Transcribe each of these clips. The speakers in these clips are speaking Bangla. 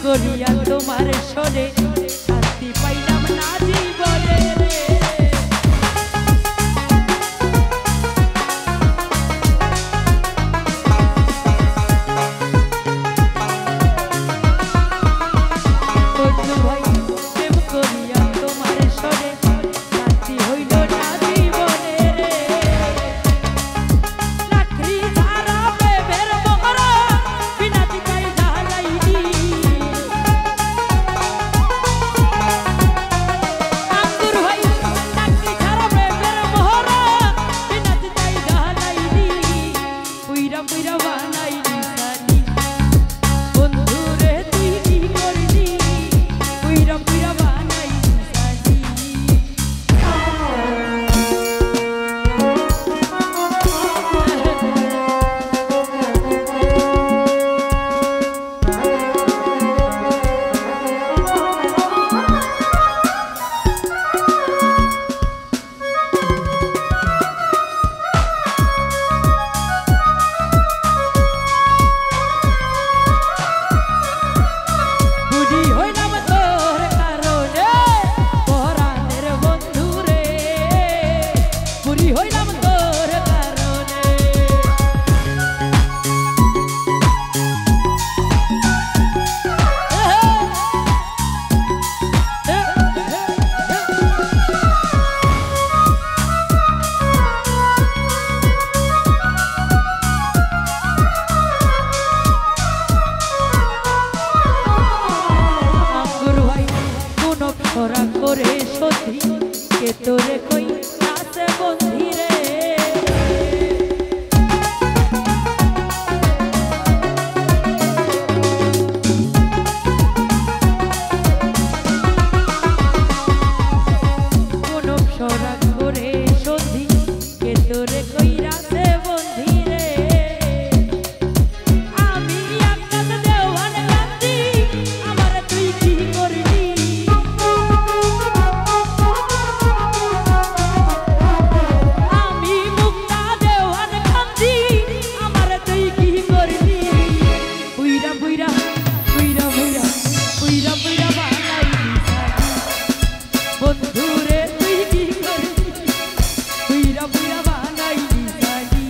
করিয়া তোমার সরে শান্তি পাইলাম না জীবনে বন্ধু ভাই প্রেম করিয়া তোমার সরে শান্তি হইল না জীবনে লাকড়ি ধারা প্রেমের মহরা বিনা চিতায় জ্বালাইনি আঙ্গুর ভাই লাকড়ি ধারা প্রেমের মহরা বিনা চিতায় জ্বালাইনি পুইরা পুইরা বানাইনি সানি বন্ধু রে তুই কি করলি পুইরা পুইরা বানাইনি সানি বুড়ি হইলাম তোর কারণে পরাণের বন্ধু রে বুড়ি হইলাম তোর কারণে আঙ্গুর ভাই কোন খরা করে সতী কে তোরে কই আছে বন্ধি রে কোন খরা করে সতী কে তোরে কই আছে বন্ধি রে আমি আকাশ দেওয়ান কান্দি আমার তুই কি করলি আমি মুক্তা দেওয়ান কান্দি আমার তুই কি করলি পুইরা পুইরা পুইরা পুইরা পুইরা পুইরা বানাইলি সানি বন্ধু রে তুই কি করলি পুইরা পুইরা বানাইলি সানি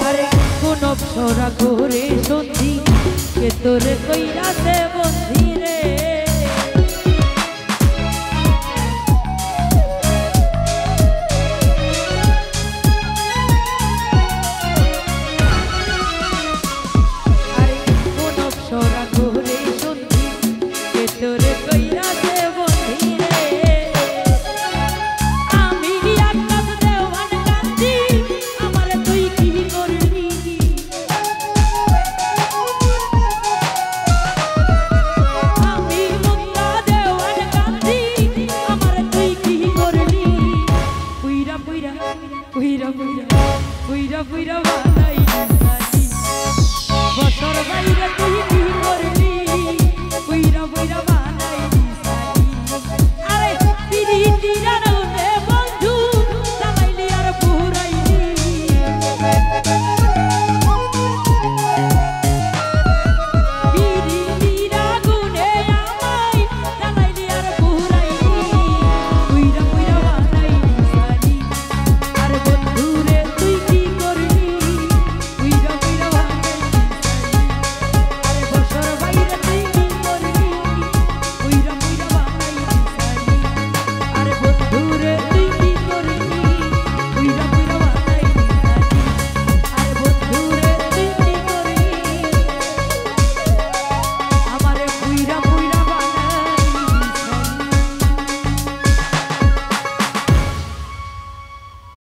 আরে কোন অপসরা ঘুরে সন্ধি কে তোরে কইরাছে বন্ধি রে আরে কোন অপসরা ঘুরে সন্ধি কে তোরে কইরাছে বন্ধি রে আমি আকাশ দেওয়ান কান্দি আমার তুই কি করলি আমি মুক্তা দেওয়ান কান্দি আমার তুই কি করলি পুইরা পুইরা পুইরা পুইরা পুইরা পুইরা বানাইলি সানি বছর বাইরে তুই কি করলি পুইরা মীরা